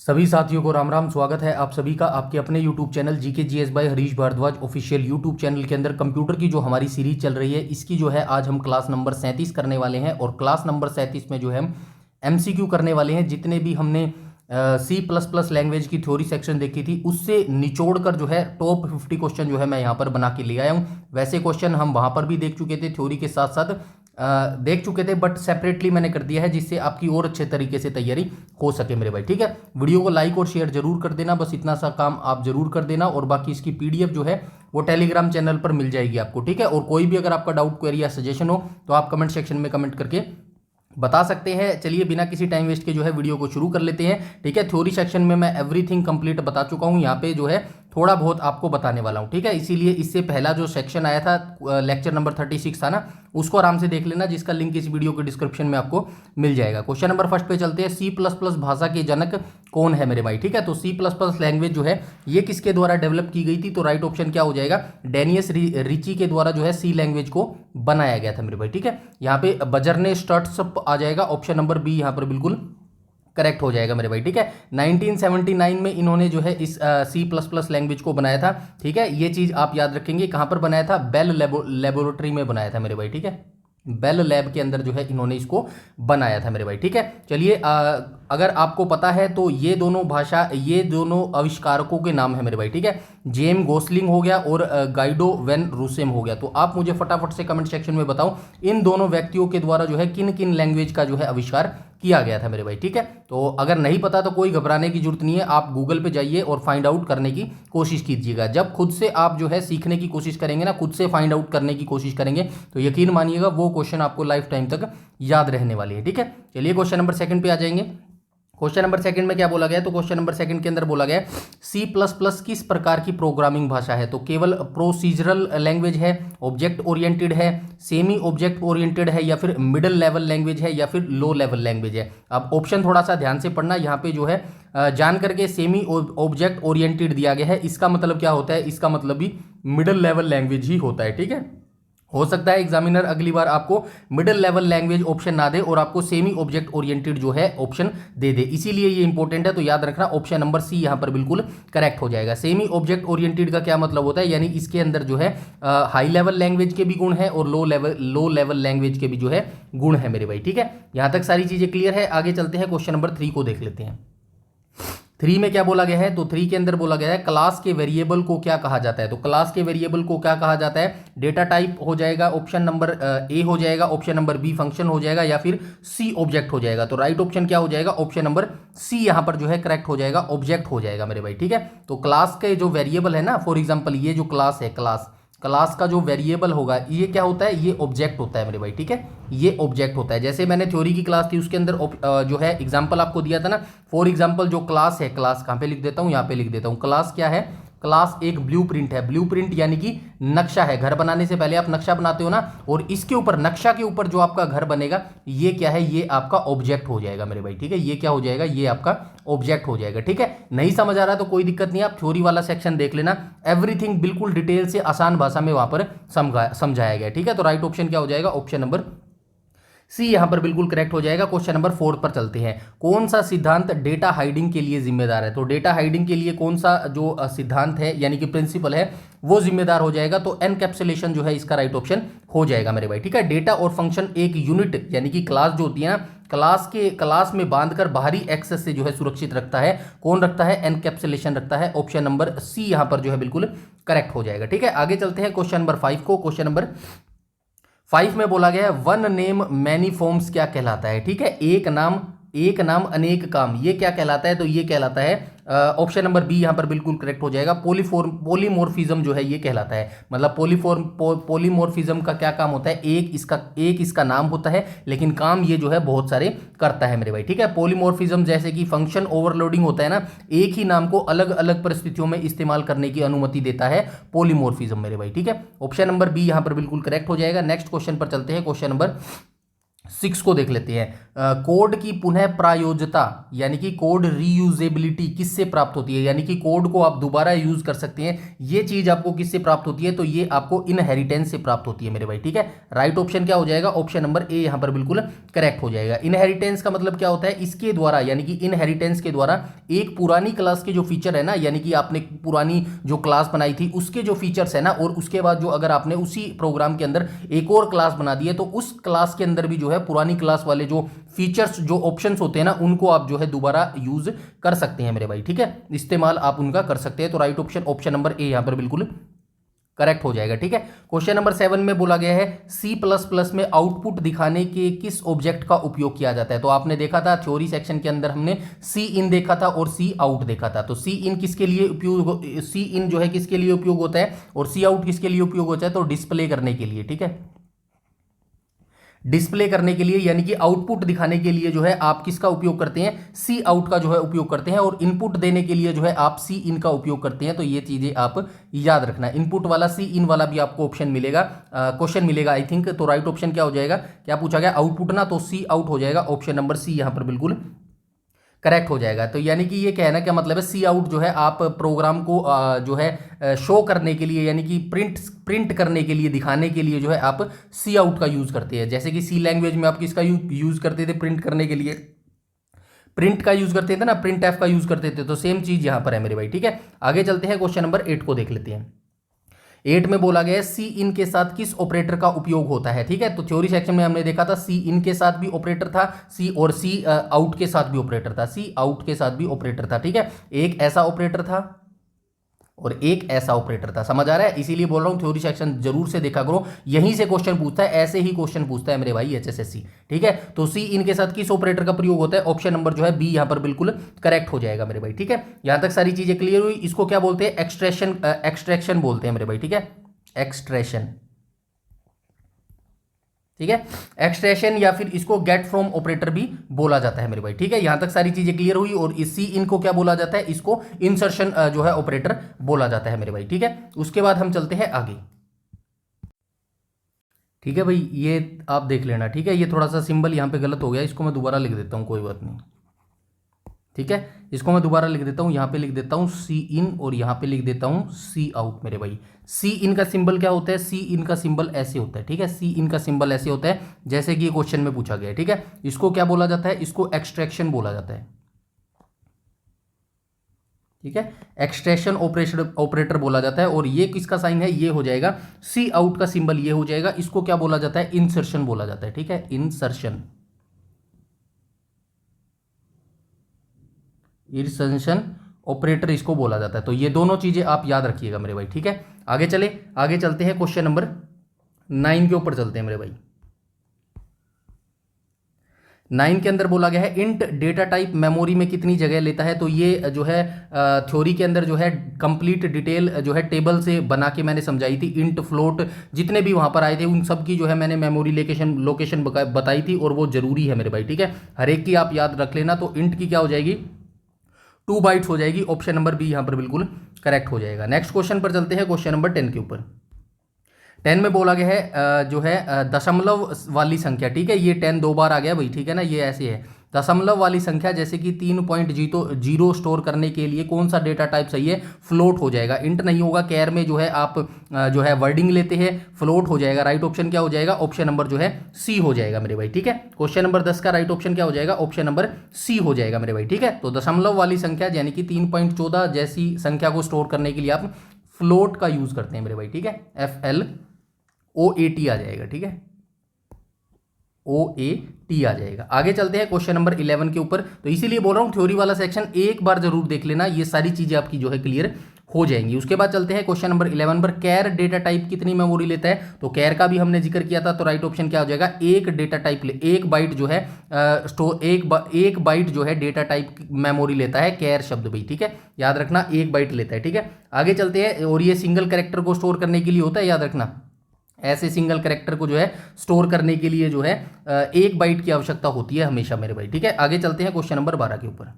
सभी साथियों को राम राम। स्वागत है आप सभी का आपके अपने YouTube channel GK GS by Harish Bhardwaj official YouTube channel के अंदर। कंप्यूटर की जो हमारी सीरीज चल रही है इसकी जो है आज हम क्लास नंबर 37 करने वाले हैं और क्लास नंबर 37 में जो है हम MCQ करने वाले हैं। जितने भी हमने C++ लैंग्वेज की थ्योरी सेक्शन देखी थी उससे निचोड़ कर जो है टॉप 50 क्वेश्चन जो है मैं यहाँ पर बना के ले आया हूँ। वैसे क्वेश्चन हम वहाँ पर भी देख चुके थे, थ्योरी के साथ साथ देख चुके थे, बट सेपरेटली मैंने कर दिया है जिससे आपकी और अच्छे तरीके से तैयारी हो सके मेरे भाई। ठीक है, वीडियो को लाइक और शेयर जरूर कर देना, बस इतना सा काम आप जरूर कर देना। और बाकी इसकी PDF जो है वो टेलीग्राम चैनल पर मिल जाएगी आपको। ठीक है, और कोई भी अगर आपका डाउट, क्वेरी या सजेशन हो तो आप कमेंट सेक्शन में कमेंट करके बता सकते हैं। चलिए बिना किसी टाइम वेस्ट के जो है वीडियो को शुरू कर लेते हैं। ठीक है, थ्योरी सेक्शन में मैं एवरीथिंग कंप्लीट बता चुका हूं, यहाँ पे जो है थोड़ा बहुत आपको बताने वाला हूं। ठीक है, इसीलिए इससे पहला जो सेक्शन आया था लेक्चर नंबर 36 था ना, उसको आराम से देख लेना, जिसका लिंक इस वीडियो के डिस्क्रिप्शन में आपको मिल जाएगा। क्वेश्चन नंबर फर्स्ट पे चलते हैं। C++ भाषा के जनक कौन है मेरे भाई? ठीक है, तो C++ लैंग्वेज जो है ये किसके द्वारा डेवलप की गई थी? तो राइट ऑप्शन क्या हो जाएगा? डेनियस रिची के द्वारा जो है C लैंग्वेज को बनाया गया था मेरे भाई। ठीक है, यहाँ पे बजरने स्टट्स आ जाएगा, ऑप्शन नंबर बी यहाँ पर बिल्कुल करेक्ट हो जाएगा मेरे भाई। ठीक है, 1979 में इन्होंने जो है इस C++ लैंग्वेज को बनाया था। ठीक है, ये चीज आप याद रखेंगे। कहां पर बनाया था? बेल लेबोरेटरी में बनाया था मेरे भाई। ठीक है, बेल लैब के अंदर जो है इन्होंने इसको बनाया था मेरे भाई। ठीक है, चलिए अगर आपको पता है तो ये दोनों आविष्कारकों के नाम है मेरे भाई। ठीक है, जेम गोसलिंग हो गया और गाइडो वेन रूसेम हो गया। तो आप मुझे फटाफट से कमेंट सेक्शन में बताओ इन दोनों व्यक्तियों के द्वारा जो है किन किन लैंग्वेज का जो है आविष्कार किया गया था मेरे भाई। ठीक है, तो अगर नहीं पता तो कोई घबराने की जरूरत नहीं है, आप गूगल पे जाइए और फाइंड आउट करने की कोशिश कीजिएगा। जब खुद से आप जो है सीखने की कोशिश करेंगे ना, खुद से फाइंड आउट करने की कोशिश करेंगे, तो यकीन मानिएगा वो क्वेश्चन आपको लाइफ टाइम तक याद रहने वाली है। ठीक है, चलिए क्वेश्चन नंबर सेकंड पे आ जाएंगे। क्वेश्चन नंबर सेकंड में क्या बोला गया है? तो क्वेश्चन नंबर सेकंड के अंदर बोला गया है C++ किस प्रकार की प्रोग्रामिंग भाषा है? तो केवल प्रोसीजरल लैंग्वेज है, ऑब्जेक्ट ओरिएंटेड है, सेमी ऑब्जेक्ट ओरिएंटेड है, या फिर मिडिल लेवल लैंग्वेज है, या फिर लो लेवल लैंग्वेज है? अब ऑप्शन थोड़ा सा ध्यान से पढ़ना। यहाँ पे जो है जान करके सेमी ऑब्जेक्ट ओरिएंटेड दिया गया है, इसका मतलब क्या होता है? इसका मतलब भी मिडिल लेवल लैंग्वेज ही होता है। ठीक है, हो सकता है एग्जामिनर अगली बार आपको मिडिल लेवल लैंग्वेज ऑप्शन ना दे और आपको सेमी ऑब्जेक्ट ओरिएंटेड जो है ऑप्शन दे दे, इसीलिए ये इंपॉर्टेंट है। तो याद रखना ऑप्शन नंबर सी यहां पर बिल्कुल करेक्ट हो जाएगा। सेमी ऑब्जेक्ट ओरिएंटेड का क्या मतलब होता है? यानी इसके अंदर जो है हाई लेवल लैंग्वेज के भी गुण है और लो लेवल लैंग्वेज के भी जो है गुण है मेरे भाई। ठीक है, यहां तक सारी चीजें क्लियर है। आगे चलते हैं, क्वेश्चन नंबर 3 को देख लेते हैं। 3 में क्या बोला गया है? तो 3 के अंदर बोला गया है क्लास के वेरिएबल को क्या कहा जाता है? तो क्लास के वेरिएबल को क्या कहा जाता है? डेटा टाइप हो जाएगा, ऑप्शन नंबर ए हो जाएगा, ऑप्शन नंबर बी फंक्शन हो जाएगा, या फिर सी ऑब्जेक्ट हो जाएगा। तो राइट ऑप्शन क्या हो जाएगा? ऑप्शन नंबर सी यहां पर जो है करेक्ट हो जाएगा, ऑब्जेक्ट हो जाएगा मेरे भाई। ठीक है, तो क्लास के जो वेरिएबल है ना, फॉर एग्जाम्पल ये जो क्लास है, क्लास का जो वेरिएबल होगा ये क्या होता है? ये ऑब्जेक्ट होता है मेरे भाई। ठीक है, ये ऑब्जेक्ट होता है। जैसे मैंने थ्योरी की क्लास थी उसके अंदर जो है एग्जांपल आपको दिया था ना, फॉर एग्जांपल जो क्लास है, क्लास कहाँ पे लिख देता हूँ? यहाँ पे लिख देता हूँ। क्लास क्या है? क्लास एक ब्लूप्रिंट है। ब्लूप्रिंट यानी कि नक्शा है। घर बनाने से पहले आप नक्शा बनाते हो ना, और इसके ऊपर, नक्शा के ऊपर जो आपका घर बनेगा ये क्या है? ये आपका ऑब्जेक्ट हो जाएगा मेरे भाई। ठीक है, ये क्या हो जाएगा? ये आपका ऑब्जेक्ट हो जाएगा। ठीक है, नहीं समझ आ रहा तो कोई दिक्कत नहीं, आप थ्योरी वाला सेक्शन देख लेना, एवरीथिंग बिल्कुल डिटेल से आसान भाषा में वहां पर समझाया गया। ठीक है, तो राइट ऑप्शन क्या हो जाएगा? ऑप्शन नंबर सी यहां पर बिल्कुल करेक्ट हो जाएगा। क्वेश्चन नंबर 4 पर चलते हैं। कौन सा सिद्धांत डेटा हाइडिंग के लिए जिम्मेदार है? तो डेटा हाइडिंग के लिए कौन सा जो सिद्धांत है यानी कि प्रिंसिपल है वो जिम्मेदार हो जाएगा? तो एनकैप्सुलेशन जो है इसका राइट ऑप्शन हो जाएगा मेरे भाई। ठीक है, डेटा और फंक्शन एक यूनिट यानी कि क्लास जो होती है ना, क्लास में बांधकर बाहरी एक्सेस से जो है सुरक्षित रखता है। कौन रखता है? एनकैप्सुलेशन रखता है। ऑप्शन नंबर सी यहां पर जो है बिल्कुल करेक्ट हो जाएगा। ठीक है, आगे चलते हैं क्वेश्चन नंबर 5 को। क्वेश्चन नंबर 5 में बोला गया है वन नेम मैनी फॉर्म्स क्या कहलाता है? ठीक है, एक नाम अनेक काम, ये क्या कहलाता है? तो ये कहलाता है ऑप्शन नंबर बी यहां पर बिल्कुल करेक्ट हो जाएगा, पॉलीमॉर्फिज्म जो है ये कहलाता है। मतलब पॉलीमॉर्फिज्म का क्या काम होता है? एक इसका नाम होता है, लेकिन काम ये जो है बहुत सारे करता है मेरे भाई। ठीक है, पॉलीमॉर्फिज्म जैसे कि फंक्शन ओवरलोडिंग होता है ना, एक ही नाम को अलग अलग परिस्थितियों में इस्तेमाल करने की अनुमति देता है पॉलीमॉर्फिज्म मेरे भाई। ठीक है, ऑप्शन नंबर बी यहां पर बिल्कुल करेक्ट हो जाएगा। नेक्स्ट क्वेश्चन पर चलते हैं। क्वेश्चन नंबर 6 को देख लेते हैं। कोड की पुनः प्रायोज्यता यानी कि कोड रीयूजेबिलिटी किससे प्राप्त होती है, यानी कि कोड को आप दोबारा यूज कर सकते हैं, ये चीज आपको किससे प्राप्त होती है, तो ये आपको इनहेरिटेंस से प्राप्त होती है मेरे भाई। ठीक है, राइट ऑप्शन क्या हो जाएगा, ऑप्शन नंबर ए यहां पर बिल्कुल करेक्ट हो जाएगा। इनहेरिटेंस का मतलब क्या होता है, इसके द्वारा यानी कि इनहेरिटेंस के द्वारा एक पुरानी क्लास के जो फीचर है ना, यानी कि आपने पुरानी जो क्लास बनाई थी उसके जो फीचर्स है ना, और उसके बाद जो अगर आपने उसी प्रोग्राम के अंदर एक और क्लास बना दी है, तो उस क्लास के अंदर भी जो है पुरानी क्लास वाले जो फीचर्स जो ऑप्शंस होते हैं ना, उनको आप जो है दोबारा यूज कर सकते हैं मेरे भाई। ठीक है, इस्तेमाल आप उनका कर सकते हैं। तो right option option number A यहां पर बिल्कुल करेक्ट हो जाएगा। ठीक है, क्वेश्चन नंबर 7 में बोला गया है सी प्लस प्लस में आउटपुट दिखाने के किस ऑब्जेक्ट का उपयोग किया जाता है। तो आपने देखा था थ्योरी सेक्शन के अंदर हमने सी इन देखा था और सी आउट देखा था। तो सी इन किसके लिए उपयोग, सी इन जो है किसके लिए उपयोग होता है और सी आउट किसके लिए उपयोग होता है, तो डिस्प्ले करने के लिए। ठीक है, डिस्प्ले करने के लिए यानी कि आउटपुट दिखाने के लिए जो है आप किसका उपयोग करते हैं, सी आउट का जो है उपयोग करते हैं, और इनपुट देने के लिए जो है आप सी इन का उपयोग करते हैं। तो ये चीजें आप याद रखना, इनपुट वाला सी इन वाला भी आपको ऑप्शन मिलेगा, क्वेश्चन मिलेगा आई थिंक। तो राइट ऑप्शन क्या हो जाएगा, क्या पूछा गया, आउटपुट ना, तो सी आउट हो जाएगा, ऑप्शन नंबर सी यहां पर बिल्कुल करेक्ट हो जाएगा। तो यानी कि ये कहना क्या मतलब है, सी आउट जो है आप प्रोग्राम को जो है शो करने के लिए यानी कि प्रिंट प्रिंट करने के लिए, दिखाने के लिए जो है आप सी आउट का यूज करते हैं। जैसे कि सी लैंग्वेज में आप किसका यूज करते थे, प्रिंट करने के लिए प्रिंट का यूज करते थे ना, प्रिंट एफ का यूज करते थे। तो सेम चीज यहां पर है मेरे भाई। ठीक है, आगे चलते हैं, क्वेश्चन नंबर 8 को देख लेते हैं। 8 में बोला गया है सी इन के साथ किस ऑपरेटर का उपयोग होता है। ठीक है, तो थ्योरी सेक्शन में हमने देखा था सी इन के साथ भी ऑपरेटर था, सी और सी आउट के साथ भी ऑपरेटर था, सी आउट के साथ भी ऑपरेटर था। ठीक है, एक ऐसा ऑपरेटर था और एक ऐसा ऑपरेटर था, समझ आ रहा है, इसीलिए बोल रहा हूं थ्योरी सेक्शन जरूर से देखा करो, यहीं से क्वेश्चन पूछता है, ऐसे ही क्वेश्चन पूछता है मेरे भाई एचएसएससी। ठीक है, तो सी इन के साथ किस ऑपरेटर का प्रयोग होता है, ऑप्शन नंबर जो है बी यहां पर बिल्कुल करेक्ट हो जाएगा मेरे भाई। ठीक है, यहां तक सारी चीजें क्लियर हुई। इसको क्या बोलते हैं, एक्सट्रैक्शन, एक्सट्रैक्शन बोलते हैं मेरे भाई। ठीक है, एक्सट्रैक्शन। ठीक है, एक्सट्रैक्शन या फिर इसको गेट फ्रॉम ऑपरेटर भी बोला जाता है मेरे भाई। ठीक है, यहां तक सारी चीजें क्लियर हुई। और इस सी इन को क्या बोला जाता है, इसको इंसर्शन जो है ऑपरेटर बोला जाता है मेरे भाई। ठीक है, उसके बाद हम चलते हैं आगे। ठीक है भाई, ये आप देख लेना। ठीक है, ये थोड़ा सा सिंबल यहां पे गलत हो गया, इसको मैं दोबारा लिख देता हूं, कोई बात नहीं। ठीक है, इसको मैं दोबारा लिख देता हूं, यहां पे लिख देता हूं सी इन और यहां पे लिख देता हूं सी आउट मेरे भाई। सी इन का सिंबल क्या होता है, सी इन का सिंबल ऐसे होता है। ठीक है, सी इन का सिंबल ऐसे होता है जैसे कि ये क्वेश्चन में पूछा गया है। ठीक है, इसको क्या बोला जाता है, इसको एक्सट्रैक्शन बोला जाता है। ठीक है, एक्सट्रैक्शन ऑपरेशन ऑपरेटर बोला जाता है। और ये किसका साइन है, ये हो जाएगा सी आउट का सिंबल, ये हो जाएगा, इसको क्या बोला जाता है, इंसर्शन बोला जाता है। ठीक है, इंसर्शन, इंसर्शन ऑपरेटर इसको बोला जाता है। तो ये दोनों चीजें आप याद रखिएगा मेरे भाई। ठीक है, आगे चले, आगे चलते हैं, क्वेश्चन नंबर 9 के ऊपर चलते हैं मेरे भाई। 9 के अंदर बोला गया है इंट डेटा टाइप मेमोरी में कितनी जगह लेता है। तो ये जो है थ्योरी के अंदर जो है कंप्लीट डिटेल जो है टेबल से बना के मैंने समझाई थी। इंट फ्लोट जितने भी वहां पर आए थे उन सब की जो है मैंने मेमोरी लोकेशन बताई थी, और वो जरूरी है मेरे भाई। ठीक है, हर एक की आप याद रख लेना। तो इंट की क्या हो जाएगी, 2 बाइट्स हो जाएगी, ऑप्शन नंबर बी यहां पर बिल्कुल करेक्ट हो जाएगा। नेक्स्ट क्वेश्चन पर चलते हैं, क्वेश्चन नंबर 10 के ऊपर। 10 में बोला गया है जो है दशमलव वाली संख्या। ठीक है, ये 10 2 बार आ गया भाई। ठीक है ना, ये ऐसे है दशमलव वाली संख्या, जैसे कि 3.0 स्टोर करने के लिए कौन सा डेटा टाइप सही है, फ्लोट हो जाएगा, इंट नहीं होगा। कैर में जो है आप जो है वर्डिंग लेते हैं, फ्लोट हो जाएगा। राइट ऑप्शन क्या हो जाएगा, ऑप्शन नंबर जो है सी हो जाएगा मेरे भाई। ठीक है, क्वेश्चन नंबर 10 का राइट ऑप्शन क्या हो जाएगा, ऑप्शन नंबर सी हो जाएगा मेरे भाई। ठीक है, तो दशमलव वाली संख्या यानी कि 3.14 जैसी संख्या को स्टोर करने के लिए आप फ्लोट का यूज करते हैं मेरे भाई। ठीक है, FLOAT आ जाएगा। ठीक है, OAT आ जाएगा। आगे चलते हैं क्वेश्चन नंबर 11 के ऊपर। तो इसीलिए बोल रहा हूं थ्योरी वाला सेक्शन एक बार जरूर देख लेना, ये सारी चीजें आपकी जो है क्लियर हो जाएंगी। उसके बाद चलते हैं क्वेश्चन नंबर 11 पर। कैर डेटा टाइप कितनी मेमोरी लेता है। तो कैर का भी हमने जिक्र किया था, तो राइट ऑप्शन क्या हो जाएगा, एक डेटा टाइप एक बाइट जो है एक बाइट जो है डेटा टाइप मेमोरी लेता है कैर शब्द भाई। ठीक है, याद रखना, एक बाइट लेता है। ठीक है, आगे चलते हैं। और ये सिंगल कैरेक्टर को स्टोर करने के लिए होता है, याद रखना, ऐसे सिंगल कैरेक्टर को जो है स्टोर करने के लिए जो है एक बाइट की आवश्यकता होती है हमेशा मेरे भाई। ठीक है, आगे चलते हैं क्वेश्चन नंबर 12 के ऊपर।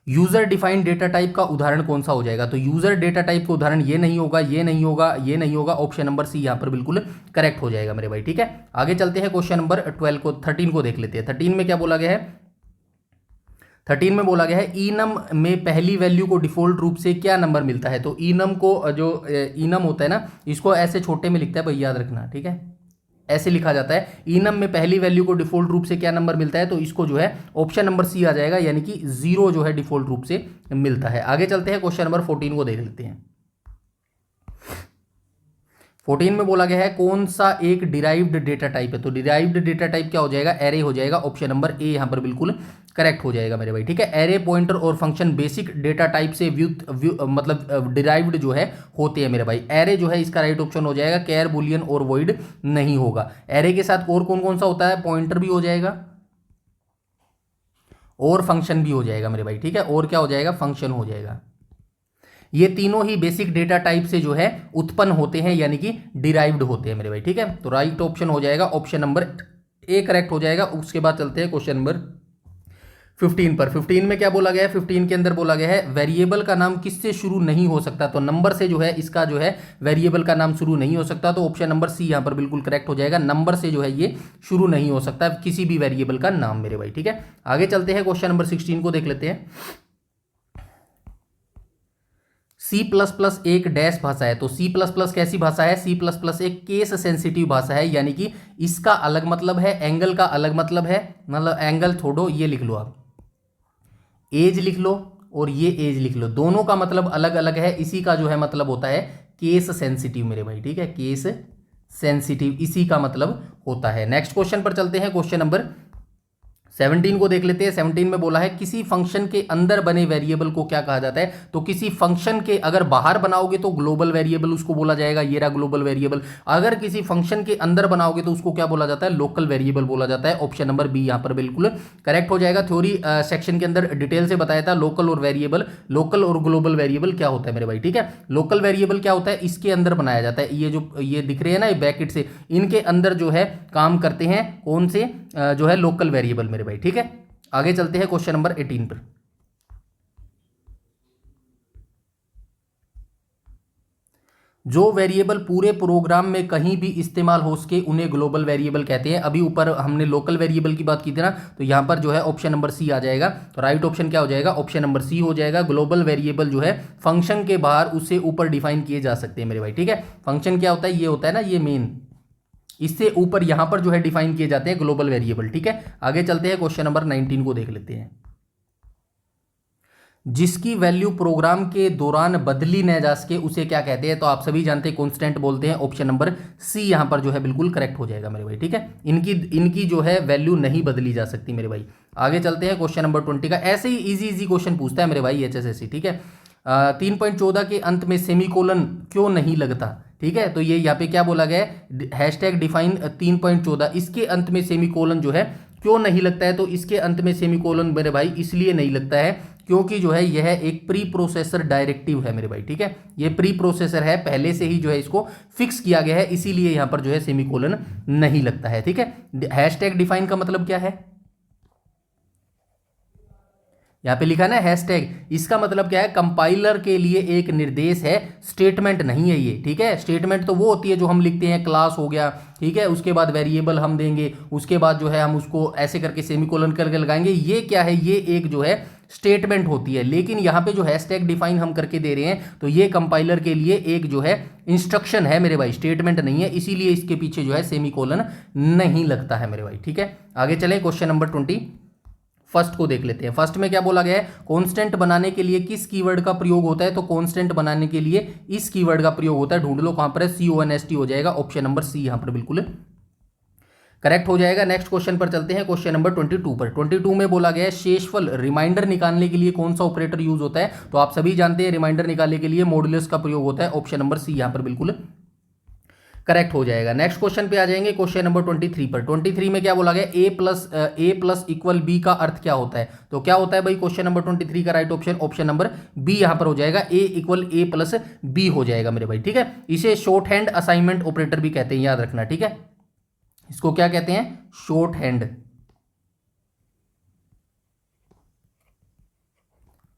यूजर डिफाइंड डेटा टाइप का उदाहरण कौन सा हो जाएगा? तो यूजर डेटा टाइप का उदाहरण ये नहीं होगा, ये नहीं होगा, ये नहीं होगा। ऑप्शन नंबर सी यहां पर बिल्कुल करेक्ट हो जाएगा मेरे भाई। ठीक है, आगे चलते हैं क्वेश्चन नंबर 12 को 13 को देख लेते हैं। 13 में क्या बोला गया है? 13 में बोला गया है इनम में पहली वैल्यू को डिफॉल्ट रूप से क्या नंबर मिलता है? तो इनम को जो इनम होता है ना, इसको ऐसे छोटे में लिखता है भाई, याद रखना। ठीक है, ऐसे लिखा जाता है, इनम में पहली वैल्यू को डिफॉल्ट रूप से क्या नंबर मिलता है? तो इसको जो है ऑप्शन नंबर सी आ जाएगा, यानी कि 0 जो है डिफॉल्ट रूप से मिलता है। आगे चलते हैं, क्वेश्चन नंबर 14 को देख लेते हैं। 14 में बोला गया है कौन सा एक डिराइव्ड डेटा टाइप है? तो डिराइव्ड डेटा टाइप क्या हो जाएगा? एरे हो जाएगा। ऑप्शन नंबर ए यहां पर बिल्कुल करेक्ट हो जाएगा मेरे भाई। ठीक है, एरे, पॉइंटर और फंक्शन बेसिक डेटा टाइप से मतलब डिराइव्ड जो है होते हैं मेरे भाई। एरे जो है इसका राइट ऑप्शन हो जाएगा, केयर, बुलियन और वॉइड नहीं होगा। एरे के साथ और कौन कौन सा होता है? पॉइंटर भी हो जाएगा और फंक्शन भी हो जाएगा मेरे भाई। ठीक है, और क्या हो जाएगा? फंक्शन हो जाएगा। ये तीनों ही बेसिक डेटा टाइप से जो है उत्पन्न होते हैं, यानी कि डिराइव्ड होते हैं मेरे भाई। ठीक है, तो राइट ऑप्शन हो जाएगा ऑप्शन नंबर ए करेक्ट हो जाएगा। उसके बाद चलते हैं क्वेश्चन नंबर 15 पर। 15 में क्या बोला गया है? 15 के अंदर बोला गया है वेरिएबल का नाम किससे शुरू नहीं हो सकता? तो नंबर से जो है इसका जो है वेरिएबल का नाम शुरू नहीं हो सकता। तो ऑप्शन नंबर सी यहां पर बिल्कुल करेक्ट हो जाएगा। नंबर से जो है ये शुरू नहीं हो सकता किसी भी वेरिएबल का नाम मेरे भाई। ठीक है, आगे चलते हैं, क्वेश्चन नंबर 16 को देख लेते हैं। C++ एक डैश भाषा है। तो C++ कैसी भाषा है? C++ एक केस सेंसिटिव भाषा है, यानी कि इसका अलग मतलब है, एंगल का अलग मतलब है। मतलब एंगल छोड़ो, ये लिख लो आप, एज लिख लो और ये एज लिख लो, दोनों का मतलब अलग अलग है। इसी का जो है मतलब होता है केस सेंसिटिव मेरे भाई। ठीक है, केस सेंसिटिव इसी का मतलब होता है। नेक्स्ट क्वेश्चन पर चलते हैं, क्वेश्चन नंबर 17 को देख लेते हैं। 17 में बोला है किसी फंक्शन के अंदर बने वेरिएबल को क्या कहा जाता है? तो किसी फंक्शन के अगर बाहर बनाओगे तो ग्लोबल वेरिएबल उसको बोला जाएगा, ये रहा ग्लोबल वेरिएबल। अगर किसी फंक्शन के अंदर बनाओगे तो उसको क्या बोला जाता है? लोकल वेरिएबल बोला जाता है। ऑप्शन नंबर बी यहां पर बिल्कुल करेक्ट हो जाएगा। थ्योरी सेक्शन के अंदर डिटेल से बताया था लोकल और वेरिएबल, लोकल और ग्लोबल वेरिएबल क्या होता है मेरे भाई। ठीक है, लोकल वेरिएबल क्या होता है? इसके अंदर बनाया जाता है, ये जो ये दिख रहे हैं ना, ये ब्रैकेट से, इनके अंदर जो है काम करते हैं कौन से जो है लोकल वेरिएबल मेरे भाई। ठीक है, आगे चलते हैं क्वेश्चन नंबर 18 पर। जो वेरिएबल पूरे प्रोग्राम में कहीं भी इस्तेमाल हो सके उन्हें ग्लोबल वेरिएबल कहते हैं। अभी ऊपर हमने लोकल वेरिएबल की बात की थी ना, तो यहां पर जो है ऑप्शन नंबर सी आ जाएगा। तो राइट ऑप्शन क्या हो जाएगा? ऑप्शन नंबर सी हो जाएगा। ग्लोबल वेरिएबल जो है फंक्शन के बाहर उससे ऊपर डिफाइन किए जा सकते हैं मेरे भाई। ठीक है, फंक्शन क्या होता है? ये होता है ना, ये मेन, इससे ऊपर यहां पर जो है डिफाइन किए जाते हैं ग्लोबल वेरिएबल। ठीक है, आगे चलते हैं, क्वेश्चन नंबर 19 को देख लेते हैं। जिसकी वैल्यू प्रोग्राम के दौरान बदली न जा सके उसे क्या कहते हैं? तो आप सभी जानते हैं कांस्टेंट बोलते हैं। ऑप्शन नंबर सी यहां पर जो है बिल्कुल करेक्ट हो जाएगा मेरे भाई। ठीक है, इनकी जो है वैल्यू नहीं बदली जा सकती मेरे भाई। आगे चलते हैं, क्वेश्चन नंबर 20 का ऐसे ही इजी इजी क्वेश्चन पूछता है मेरे भाई HSSC। ठीक है, 3.14 के अंत में सेमीकोलन क्यों नहीं लगता? ठीक है, तो ये यहाँ पे क्या बोला गया है? हैशटैग डिफाइन 3.14, इसके अंत में सेमीकोलन जो है क्यों नहीं लगता है? तो इसके अंत में सेमीकोलन मेरे भाई इसलिए नहीं लगता है क्योंकि जो है यह एक प्री प्रोसेसर डायरेक्टिव है मेरे भाई। ठीक है, ये प्री प्रोसेसर है, पहले से ही जो है इसको फिक्स किया गया है, इसीलिए यहां पर जो है सेमीकोलन नहीं लगता है। ठीक है, हैशटैग डिफाइन का मतलब क्या है? यहाँ पे लिखा है ना हैशटैग, इसका मतलब क्या है? कंपाइलर के लिए एक निर्देश है, स्टेटमेंट नहीं है ये। ठीक है, स्टेटमेंट तो वो होती है जो हम लिखते हैं, क्लास हो गया, ठीक है, उसके बाद वेरिएबल हम देंगे, उसके बाद जो है हम उसको ऐसे करके सेमीकोलन करके लगाएंगे। ये क्या है? ये एक जो है स्टेटमेंट होती है। लेकिन यहाँ पे जो हैशटैग डिफाइन हम करके दे रहे हैं तो ये कंपाइलर के लिए एक जो है इंस्ट्रक्शन है मेरे भाई, स्टेटमेंट नहीं है, इसीलिए इसके पीछे जो है सेमीकोलन नहीं लगता है मेरे भाई। ठीक है, आगे चलें, क्वेश्चन नंबर 20 फर्स्ट को देख लेते हैं। फर्स्ट में क्या बोला गया है? कांस्टेंट बनाने के लिए किस कीवर्ड का प्रयोग होता है? तो कांस्टेंट बनाने के लिए इस कीवर्ड का प्रयोग होता है। ढूंढ लो कहां पर है, CONST हो जाएगा। ऑप्शन नंबर सी यहां पर बिल्कुल करेक्ट हो जाएगा। नेक्स्ट क्वेश्चन पर चलते हैं, क्वेश्चन नंबर 22 पर। 22 में बोला गया है शेषफल रिमाइंडर निकालने के लिए कौन सा ऑपरेटर यूज होता है? तो आप सभी जानते हैं रिमाइंडर निकालने के लिए मॉडुलस का प्रयोग होता है। ऑप्शन नंबर सी यहां पर बिल्कुल करेक्ट हो जाएगा। नेक्स्ट क्वेश्चन पे आ जाएंगे, क्वेश्चन नंबर 23 पर। 23 में क्या बोला गया? a+ इक्वल b का अर्थ क्या होता है? तो क्या होता है भाई क्वेश्चन नंबर 23 का right option option number B यहां पर हो जाएगा, a=a+b हो जाएगा मेरे भाई। ठीक है, इसे शॉर्ट हैंड असाइनमेंट ऑपरेटर भी कहते हैं, याद रखना। ठीक है, इसको क्या कहते हैं? शॉर्ट हैंड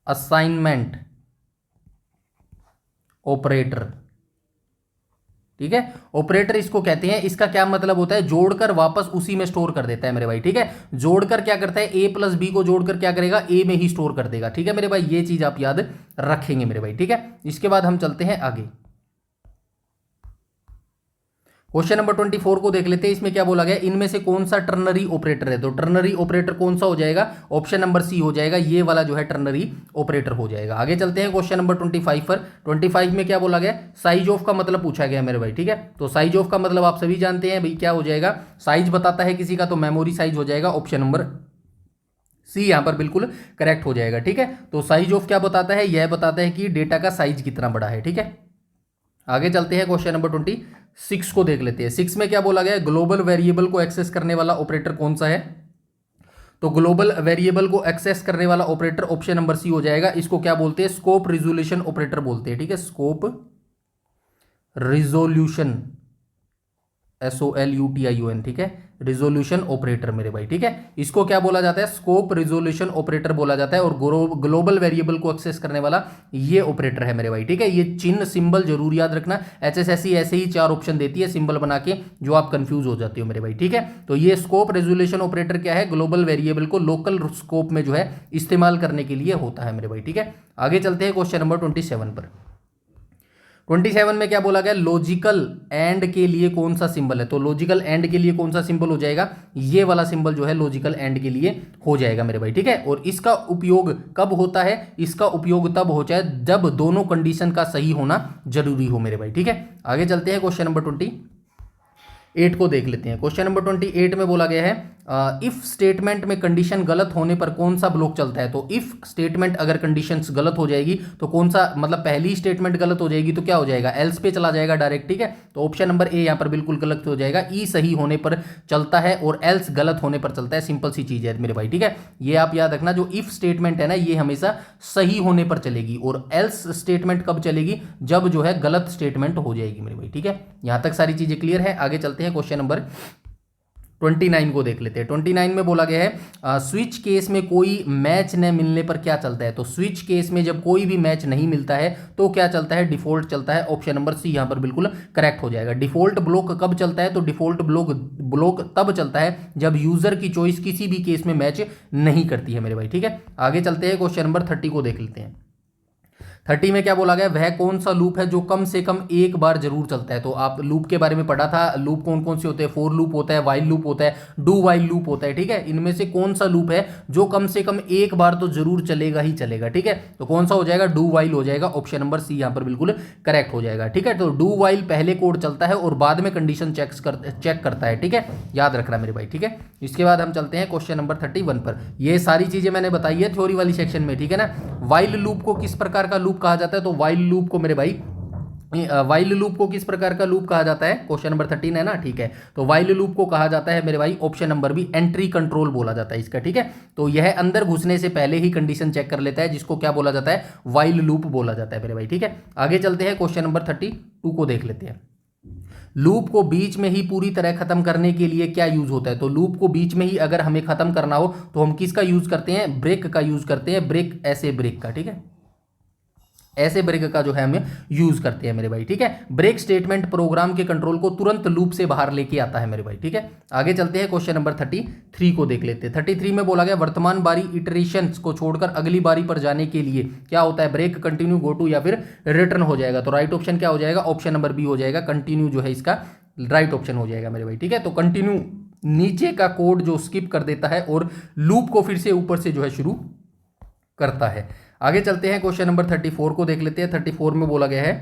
असाइनमेंट ऑपरेटर, ठीक है। ऑपरेटर इसको कहते हैं। इसका क्या मतलब होता है, जोड़कर वापस उसी में स्टोर कर देता है मेरे भाई, ठीक है। जोड़कर क्या करता है, ए प्लस बी को जोड़कर क्या करेगा, ए में ही स्टोर कर देगा, ठीक है मेरे भाई। ये चीज आप याद रखेंगे मेरे भाई, ठीक है। इसके बाद हम चलते हैं आगे। क्वेश्चन नंबर 24 को देख लेते हैं। इसमें क्या बोला गया, इनमें से कौन सा टर्नरी ऑपरेटर है। तो टर्नरी ऑपरेटर कौन सा हो जाएगा, ऑप्शन नंबर सी हो जाएगा, ये वाला जो है टर्नरी ऑपरेटर हो जाएगा। आगे चलते हैं क्वेश्चन नंबर 25 पर। 25 में क्या बोला गया, साइज ऑफ का मतलब पूछा गया मेरे भाई, ठीक है। तो साइज ऑफ का मतलब आप सभी जानते हैं भाई, क्या हो जाएगा, साइज बताता है किसी का, तो मेमोरी साइज हो जाएगा, ऑप्शन नंबर सी यहां पर बिल्कुल करेक्ट हो जाएगा, ठीक है। तो साइज ऑफ क्या बताता है, यह बताता है कि डेटा का साइज कितना बड़ा है, ठीक है। आगे चलते हैं क्वेश्चन नंबर 26 को देख लेते हैं। 6 में क्या बोला गया है, ग्लोबल वेरिएबल को एक्सेस करने वाला ऑपरेटर कौन सा है। तो ग्लोबल वेरिएबल को एक्सेस करने वाला ऑपरेटर ऑप्शन नंबर सी हो जाएगा। इसको क्या बोलते हैं, स्कोप रिजोल्यूशन ऑपरेटर बोलते हैं, ठीक है। स्कोप रिजोल्यूशन, SOLUTION, ठीक है, रिजोल्यूशन ऑपरेटर मेरे भाई, ठीक है। इसको क्या बोला जाता है, स्कोप रिजोल्यूशन ऑपरेटर बोला जाता है। और ग्लोबल वेरिएबल को एक्सेस करने वाला ये ऑपरेटर है मेरे भाई, ठीक है। ये चिन्ह सिंबल जरूर याद रखना, HSSC ऐसे ही 4 ऑप्शन देती है सिंबल बना के, जो आप कंफ्यूज हो जाते हो मेरे भाई, ठीक है। तो ये स्कोप रिजोल्यूशन ऑपरेटर क्या है, ग्लोबल वेरिएबल को लोकल स्कोप में जो है इस्तेमाल करने के लिए होता है मेरे भाई, ठीक है। आगे चलते हैं क्वेश्चन नंबर 27 पर। 27 में क्या बोला गया, लॉजिकल एंड के लिए कौन सा सिंबल है। तो लॉजिकल एंड के लिए कौन सा सिंबल हो जाएगा, ये वाला सिंबल जो है लॉजिकल एंड के लिए हो जाएगा मेरे भाई, ठीक है। और इसका उपयोग कब होता है, इसका उपयोग तब हो जाए जब दोनों कंडीशन का सही होना जरूरी हो मेरे भाई, ठीक है। आगे चलते हैं क्वेश्चन नंबर 28 को देख लेते हैं। क्वेश्चन नंबर 28 में बोला गया है, इफ स्टेटमेंट में कंडीशन गलत होने पर कौन सा ब्लॉक चलता है। तो इफ स्टेटमेंट अगर कंडीशंस गलत हो जाएगी तो कौन सा, मतलब पहली स्टेटमेंट गलत हो जाएगी तो क्या हो जाएगा, एल्स पे चला जाएगा डायरेक्ट, ठीक है। तो ऑप्शन नंबर ए यहां पर बिल्कुल गलत हो जाएगा। ई सही होने पर चलता है और एल्स गलत होने पर चलता है, सिंपल सी चीज है मेरे भाई, ठीक है। ये आप याद रखना, जो इफ स्टेटमेंट है ना, ये हमेशा सही होने पर चलेगी, और एल्स स्टेटमेंट कब चलेगी, जब जो है गलत स्टेटमेंट हो जाएगी मेरे भाई, ठीक है। यहां तक सारी चीजें क्लियर है। आगे चलते हैं क्वेश्चन नंबर 29 को देख लेते हैं। 29 में बोला गया है, स्विच केस में कोई मैच न मिलने पर क्या चलता है। तो स्विच केस में जब कोई भी मैच नहीं मिलता है तो क्या चलता है, डिफॉल्ट चलता है, ऑप्शन नंबर सी यहां पर बिल्कुल करेक्ट हो जाएगा। डिफॉल्ट ब्लॉक कब चलता है, तो डिफॉल्ट ब्लॉक तब चलता है जब यूजर की चॉइस किसी भी केस में मैच नहीं करती है मेरे भाई, ठीक है। आगे चलते हैं क्वेश्चन नंबर 30 को देख लेते हैं। 30 में क्या बोला गया, वह कौन सा लूप है जो कम से कम एक बार जरूर चलता है। तो आप लूप के बारे में पढ़ा था, लूप कौन कौन से होते हैं, फॉर लूप होता है, वाइल लूप होता है, डू वाइल लूप होता है, ठीक है। इनमें से कौन सा लूप है जो कम से कम एक बार तो जरूर चलेगा ही चलेगा, ठीक है। तो कौन सा हो जाएगा, डू वाइल हो जाएगा, ऑप्शन नंबर सी यहां पर बिल्कुल करेक्ट हो जाएगा, ठीक है। तो डू वाइल पहले कोड चलता है और बाद में कंडीशन चेक करता है, ठीक है, याद रखना मेरे भाई, ठीक है। इसके बाद हम चलते हैं क्वेश्चन नंबर 31 पर। ये सारी चीजें मैंने बताई है थ्योरी वाली सेक्शन में, ठीक है ना। वाइल लूप को किस प्रकार का लूप कहा जाता है। तो वाइल लूप को मेरे भाई, वाइल लूप को किस प्रकार का लूप कहा जाता है, क्वेश्चन नंबर 13 है ना, ठीक है। तो वाइल लूप को कहा जाता है मेरे भाई, option number B entry control बोला जाता है इसका, ठीक है। तो यह अंदर घुसने से पहले ही कंडीशन चेक कर लेता है, जिसको क्या बोला जाता है, वाइल लूप बोला जाता है मेरे भाई, ठीक है। आगे चलते हैं क्वेश्चन नंबर 32 को देख लेते हैं। लूप को बीच में ही पूरी तरह खत्म करने के लिए क्या यूज होता है। तो लूप को बीच में ही अगर हमें खत्म करना हो तो हम किसका यूज करते हैं, ब्रेक का यूज करते हैं, ब्रेक ऐसे ब्रेक का, ठीक है, ऐसे ब्रेक का जो है हम यूज करते हैं मेरे भाई, ठीक है। ब्रेक स्टेटमेंट प्रोग्राम के कंट्रोल को तुरंत लूप से बाहर लेके आता है मेरे भाई, ठीक है। आगे चलते हैं क्वेश्चन नंबर 33 को देख लेते हैं। 33 में बोला गया, वर्तमान बारी इटरेशंस को छोड़कर अगली बारी पर जाने के लिए क्या होता है, ब्रेक, कंटिन्यू, गो टू या फिर रिटर्न हो जाएगा। तो राइट ऑप्शन क्या हो जाएगा, ऑप्शन नंबर बी हो जाएगा, कंटिन्यू जो है इसका राइट ऑप्शन हो जाएगा मेरे भाई, ठीक है। तो कंटिन्यू नीचे का कोड जो स्किप कर देता है और लूप को फिर से ऊपर से जो है शुरू करता है। आगे चलते हैं क्वेश्चन नंबर 34 को देख लेते हैं। 34 में बोला गया है,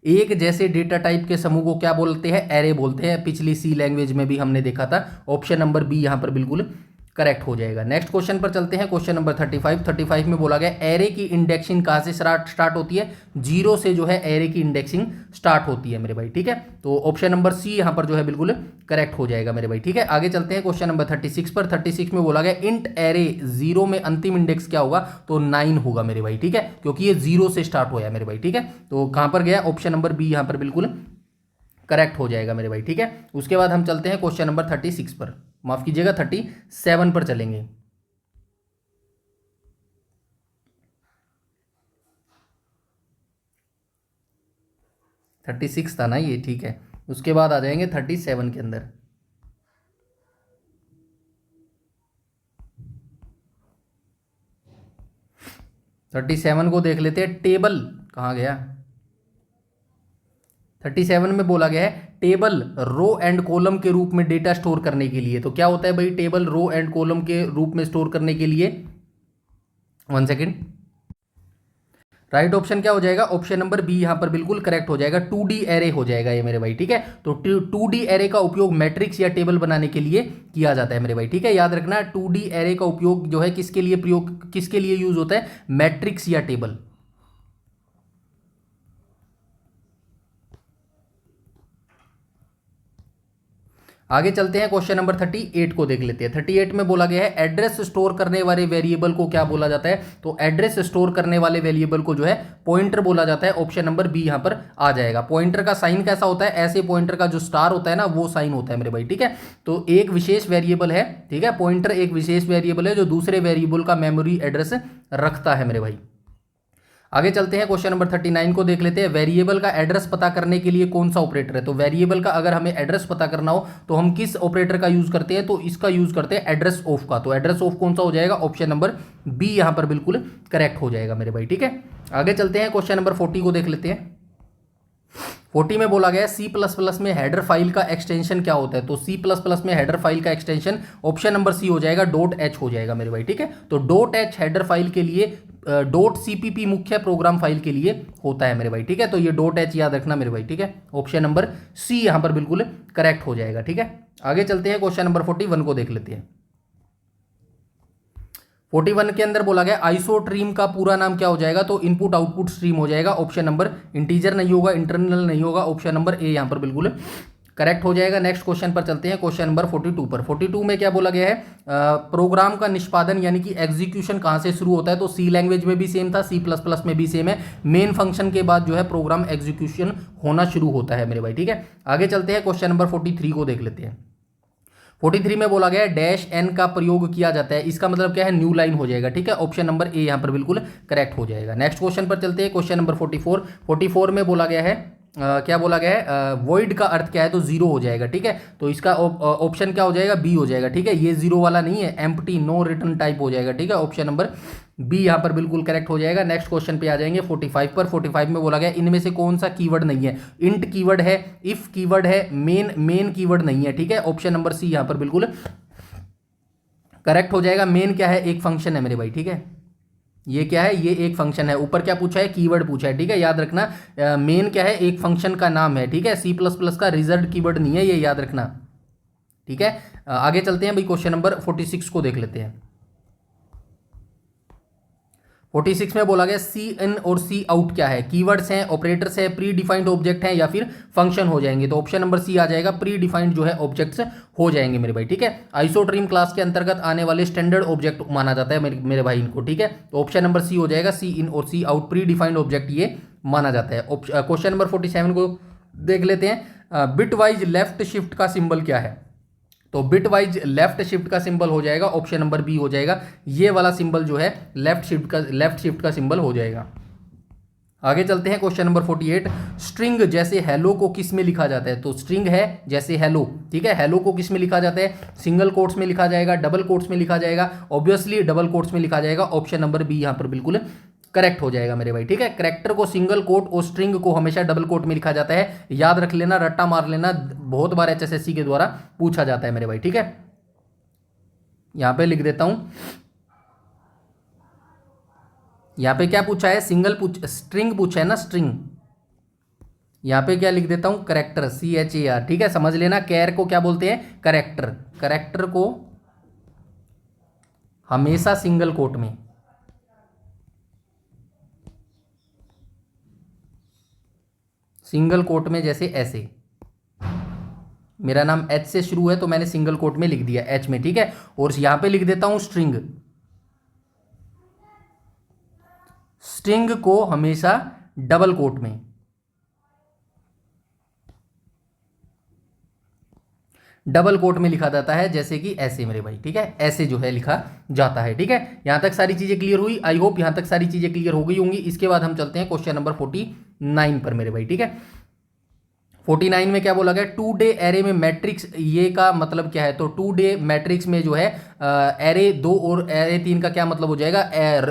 एक जैसे डेटा टाइप के समूह को क्या बोलते हैं, एरे बोलते हैं। पिछली सी लैंग्वेज में भी हमने देखा था, ऑप्शन नंबर बी यहां पर बिल्कुल करेक्ट हो जाएगा। नेक्स्ट क्वेश्चन पर चलते हैं, क्वेश्चन नंबर 35 में बोला गया, एरे की इंडेक्सिंग कहां से स्टार्ट होती है, 0 से जो है एरे की इंडेक्सिंग स्टार्ट होती है मेरे भाई, ठीक है। तो ऑप्शन नंबर सी यहां पर जो है बिल्कुल करेक्ट हो जाएगा मेरे भाई, ठीक है। आगे चलते हैं क्वेश्चन नंबर 36 पर। 36 में बोला गया, इंट एरे 0 में अंतिम इंडेक्स क्या होगा, तो 9 होगा मेरे भाई, ठीक है, क्योंकि ये 0 से स्टार्ट हुआ है मेरे भाई, ठीक है। तो कहां पर गया, ऑप्शन नंबर बी यहां पर बिल्कुल करेक्ट हो जाएगा मेरे भाई, ठीक है। उसके बाद हम चलते हैं क्वेश्चन नंबर 36 पर, माफ कीजिएगा 37 पर चलेंगे। 36 था ना ये, ठीक है। उसके बाद आ जाएंगे 37 के अंदर। 37 को देख लेते हैं। टेबल कहाँ गया? 37 में बोला गया है टेबल रो एंड कॉलम के रूप में डेटा स्टोर करने के लिए। तो क्या होता है भाई टेबल रो एंड कॉलम के रूप में स्टोर करने के लिए? 1 सेकेंड। राइट ऑप्शन क्या हो जाएगा? ऑप्शन नंबर बी यहां पर बिल्कुल करेक्ट हो जाएगा। 2D एरे हो जाएगा ये मेरे भाई, ठीक है। तो 2D एरे का उपयोग मैट्रिक्स या टेबल बनाने के लिए किया जाता है मेरे भाई, ठीक है। याद रखना 2D एरे का उपयोग जो है किसके लिए यूज होता है? मैट्रिक्स या टेबल। आगे चलते हैं, क्वेश्चन नंबर 38 को देख लेते हैं। 38 में बोला गया है एड्रेस स्टोर करने वाले वेरिएबल को क्या बोला जाता है? तो एड्रेस स्टोर करने वाले वेरिएबल को जो है पॉइंटर बोला जाता है। ऑप्शन नंबर बी यहां पर आ जाएगा। पॉइंटर का साइन कैसा होता है? ऐसे पॉइंटर का जो स्टार होता है ना वो साइन होता है मेरे भाई, ठीक है। तो एक विशेष वेरिएबल है, ठीक है। पॉइंटर एक विशेष वेरिएबल है जो दूसरे वेरिएबल का मेमोरी एड्रेस रखता है मेरे भाई। आगे चलते हैं, क्वेश्चन नंबर 39 को देख लेते हैं। वेरिएबल का एड्रेस पता करने के लिए कौन सा ऑपरेटर है? तो वेरिएबल का अगर हमें एड्रेस पता करना हो तो हम किस ऑपरेटर का यूज करते हैं? तो इसका यूज करते हैं एड्रेस ऑफ का। तो एड्रेस ऑफ कौन सा हो जाएगा? ऑप्शन नंबर बी यहां पर बिल्कुल करेक्ट हो जाएगा मेरे भाई, ठीक है। आगे चलते हैं, क्वेश्चन नंबर 40 को देख लेते हैं। 40 में बोला गया C++ में हेडर फाइल का एक्सटेंशन क्या होता है? तो C++ में हेडर फाइल का एक्सटेंशन ऑप्शन नंबर सी हो जाएगा, .h हो जाएगा मेरे भाई, ठीक है। तो .h हेडर फाइल के लिए .cpp मुख्य प्रोग्राम फाइल के लिए होता है मेरे भाई, ठीक है। तो ये .h याद रखना मेरे भाई, ठीक है। ऑप्शन नंबर सी यहां पर बिल्कुल करेक्ट हो जाएगा, ठीक है। आगे चलते हैं, क्वेश्चन नंबर 41 को देख लेते हैं। 41 के अंदर बोला गया आइसोट्रीम का पूरा नाम क्या हो जाएगा? तो इनपुट आउटपुट स्ट्रीम हो जाएगा। ऑप्शन नंबर इंटीजर नहीं होगा, इंटरनल नहीं होगा। ऑप्शन नंबर ए यहां पर बिल्कुल करेक्ट हो जाएगा। नेक्स्ट क्वेश्चन पर चलते हैं, क्वेश्चन नंबर 42 पर। 42 में क्या बोला गया है? प्रोग्राम का निष्पादन यानी कि एग्जीक्यूशन कहां से शुरू होता है? तो सी लैंग्वेज में भी सेम था, C++ में भी सेम है। मेन फंक्शन के बाद जो है प्रोग्राम एग्जीक्यूशन होना शुरू होता है मेरे भाई, ठीक है। आगे चलते हैं, क्वेश्चन नंबर 43 को देख लेते हैं। 43 में बोला गया है डैश एन का प्रयोग किया जाता है। इसका मतलब क्या है? न्यू लाइन हो जाएगा, ठीक है। ऑप्शन नंबर ए यहां पर बिल्कुल करेक्ट हो जाएगा। नेक्स्ट क्वेश्चन पर चलते हैं, क्वेश्चन नंबर 44। 44 में बोला गया है क्या बोला गया है? वॉइड का अर्थ क्या है? तो जीरो हो जाएगा, ठीक है। तो इसका ऑप्शन क्या हो जाएगा? बी हो जाएगा, ठीक है। ये जीरो वाला नहीं है, एम्प्टी नो रिटर्न टाइप हो जाएगा, ठीक है। ऑप्शन नंबर बी यहां पर बिल्कुल करेक्ट हो जाएगा। नेक्स्ट क्वेश्चन पे आ जाएंगे 45 पर। 45 में बोला गया इनमें से कौन सा कीवर्ड नहीं है? इंट कीवर्ड है, इफ कीवर्ड है, मेन कीवर्ड नहीं है, ठीक है। ऑप्शन नंबर सी यहां पर बिल्कुल करेक्ट हो जाएगा। मेन क्या है? एक फंक्शन है मेरे भाई, ठीक है। ये क्या है? ये एक फंक्शन है। ऊपर क्या पूछा है? कीवर्ड पूछा है, ठीक है। याद रखना मेन क्या है? एक फंक्शन का नाम है, ठीक है। C++ का रिजल्ट कीवर्ड नहीं है, ये याद रखना, ठीक है। आगे चलते हैं भाई, क्वेश्चन नंबर 46 को देख लेते हैं। 46 में बोला गया सी इन और सी आउट क्या है? कीवर्ड्स हैं, ऑपरेटर्स हैं, प्री डिफाइंड ऑब्जेक्ट हैं या फिर फंक्शन हो जाएंगे? तो ऑप्शन नंबर सी आ जाएगा, प्री डिफाइंड जो है ऑब्जेक्ट्स हो जाएंगे मेरे भाई, ठीक है। आइसोट्रीम क्लास के अंतर्गत आने वाले स्टैंडर्ड ऑब्जेक्ट माना जाता है मेरे भाई इनको, ठीक है। तो ऑप्शन नंबर सी हो जाएगा, सी इन और सी आउट प्री डिफाइंड ऑब्जेक्ट ये माना जाता है। क्वेश्चन नंबर 47 को देख लेते हैं। बिट वाइज लेफ्ट शिफ्ट का सिंबल क्या है? तो बिट वाइज लेफ्ट शिफ्ट का सिंबल हो जाएगा, ऑप्शन नंबर बी हो जाएगा। ये वाला सिंबल जो है लेफ्ट शिफ्ट का सिंबल हो जाएगा। आगे चलते हैं, क्वेश्चन नंबर 48। स्ट्रिंग जैसे हेलो को किस में लिखा जाता है? तो स्ट्रिंग है जैसे हेलो, ठीक है। हेलो को किस में लिखा जाता है? सिंगल कोट्स में लिखा जाएगा, डबल कोट्स में लिखा जाएगा? ऑब्वियसली डबल कोट्स में लिखा जाएगा। ऑप्शन नंबर बी यहां पर बिल्कुल करेक्ट हो जाएगा मेरे भाई, ठीक है। कैरेक्टर को सिंगल कोट और स्ट्रिंग को हमेशा डबल कोट में लिखा जाता है। याद रख लेना, रट्टा मार लेना, बहुत बार HSSC के द्वारा पूछा जाता है मेरे भाई, ठीक है। यहां पे लिख देता हूं, यहां पे क्या पूछा है? स्ट्रिंग पूछा है ना, स्ट्रिंग। यहां पे क्या लिख देता हूं? कैरेक्टर, CHAR, ठीक है। समझ लेना, कैर को क्या बोलते हैं? कैरेक्टर। कैरेक्टर को हमेशा सिंगल कोट में, सिंगल कोट में, जैसे ऐसे मेरा नाम H से शुरू है तो मैंने सिंगल कोट में लिख दिया H में, ठीक है। और यहां पे लिख देता हूं स्ट्रिंग। स्ट्रिंग को हमेशा डबल कोट में, डबल कोट में लिखा जाता है, जैसे कि ऐसे मेरे भाई, ठीक है। ऐसे जो है लिखा जाता है, ठीक है। यहां तक सारी चीजें क्लियर हुई? आई होप यहां तक सारी चीजें क्लियर हो गई होंगी। इसके बाद हम चलते हैं क्वेश्चन नंबर 49 पर मेरे भाई, ठीक है। 49 में क्या बोला गया, 2 डे एरे में मैट्रिक्स, ये का मतलब क्या है, तो 2 डे मैट्रिक्स में जो है एरे 2 और एरे 3 का क्या मतलब हो जाएगा,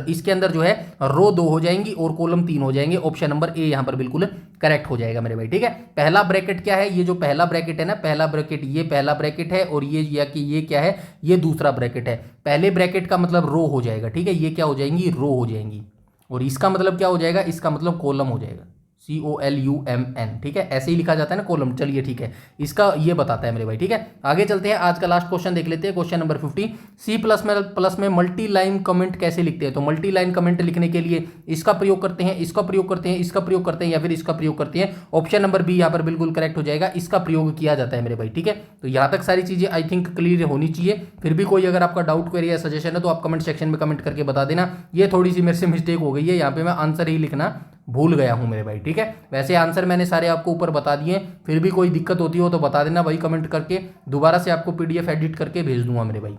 इसके अंदर जो है रो 2 हो जाएंगी और कॉलम 3 हो जाएंगे। ऑप्शन नंबर ए यहां पर बिल्कुल करेक्ट हो जाएगा मेरे भाई, ठीक है। पहला ब्रैकेट क्या है, ये जो पहला ब्रैकेट है ना, पहला ब्रैकेट, ये पहला ब्रैकेट है और ये या कि ये क्या है, ये दूसरा ब्रैकेट है। पहले ब्रैकेट का मतलब रो हो जाएगा, ठीक है, ये क्या हो जाएंगी, रो हो जाएंगी, और इसका मतलब क्या हो जाएगा, इसका मतलब कॉलम हो जाएगा, COLUMN, ठीक है, ऐसे ही लिखा जाता है ना कॉलम। चलिए ठीक है, इसका ये बताता है मेरे भाई, ठीक है। आगे चलते हैं, आज का लास्ट क्वेश्चन देख लेते हैं, क्वेश्चन नंबर 50। C++ में मल्टी लाइन कमेंट कैसे लिखते हैं, तो मल्टी लाइन कमेंट लिखने के लिए इसका प्रयोग करते हैं, इसका प्रयोग करते हैं, इसका प्रयोग करते हैं, या फिर इसका प्रयोग करते हैं। ऑप्शन नंबर बी यहाँ पर बिल्कुल करेक्ट हो जाएगा, इसका प्रयोग किया जाता है मेरे भाई, ठीक है। तो यहाँ तक सारी चीजें आई थिंक क्लियर होनी चाहिए। फिर भी कोई अगर आपका डाउट क्वेरी या सजेशन है तो आप कमेंट सेक्शन में कमेंट करके बता देना। ये थोड़ी सी मेरे से मिस्टेक हो गई है, यहाँ पे मैं आंसर ही लिखना भूल गया हूं मेरे भाई, ठीक है। वैसे आंसर मैंने सारे आपको ऊपर बता दिए, फिर भी कोई दिक्कत होती हो तो बता देना भाई कमेंट करके, दोबारा से आपको PDF एडिट करके भेज दूंगा मेरे भाई,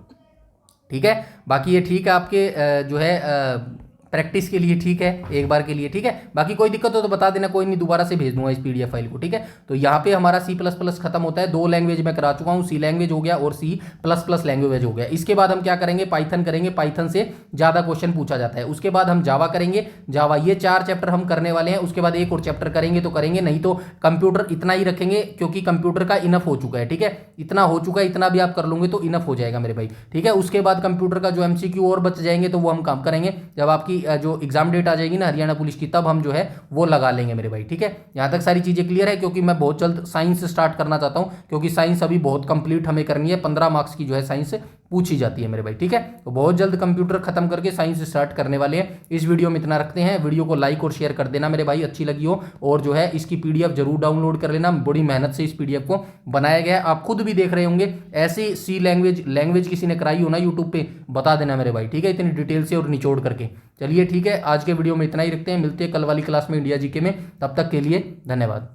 ठीक है। बाकी ये ठीक है, आपके जो है प्रैक्टिस के लिए ठीक है, एक बार के लिए, ठीक है। बाकी कोई दिक्कत हो तो बता देना, कोई नहीं, दोबारा से भेज दूंगा इस PDF फाइल को, ठीक है। तो यहाँ पे हमारा C++ खत्म होता है। 2 लैंग्वेज मैं करा चुका हूँ, C लैंग्वेज हो गया और C++ लैंग्वेज हो गया। इसके बाद हम क्या करेंगे, पाइथन करेंगे, पाइथन से ज्यादा क्वेश्चन पूछा जाता है। उसके बाद हम जावा करेंगे, जावा, ये 4 चैप्टर हम करने वाले हैं। उसके बाद एक और चैप्टर करेंगे तो करेंगे, नहीं तो कंप्यूटर इतना ही रखेंगे, क्योंकि कंप्यूटर का इनफ हो चुका है, ठीक है। इतना हो चुका है, इतना भी आप कर लोगे तो इनफ हो जाएगा मेरे भाई, ठीक है। उसके बाद कंप्यूटर का जो MCQ और बच जाएंगे तो वो हम काम करेंगे जब आपकी जो एग्जाम डेट आ जाएगी ना हरियाणा पुलिस की, तब हम जो है वो लगा लेंगे मेरे भाई, ठीक है। यहां तक सारी चीजें क्लियर है, क्योंकि मैं बहुत जल्द साइंस स्टार्ट करना चाहता हूं, क्योंकि साइंस अभी बहुत कंप्लीट हमें करनी है। 15 मार्क्स की जो है साइंस पूछी जाती है मेरे भाई, ठीक है। तो बहुत जल्द कंप्यूटर खत्म करके साइंस स्टार्ट करने वाले हैं। इस वीडियो में इतना रखते हैं, वीडियो को लाइक और शेयर कर देना मेरे भाई, अच्छी लगी हो, और जो है इसकी PDF जरूर डाउनलोड कर लेना। बड़ी मेहनत से इस PDF को बनाया गया है, आप खुद भी देख रहे होंगे। ऐसे C लैंग्वेज किसी ने कराई हो ना यूट्यूब पे, बता देना मेरे भाई, ठीक है, इतनी डिटेल से और निचोड़ करके। चलिए ठीक है, आज के वीडियो में इतना ही रखते हैं, मिलते हैं कल वाली क्लास में इंडिया GK में। तब तक के लिए धन्यवाद।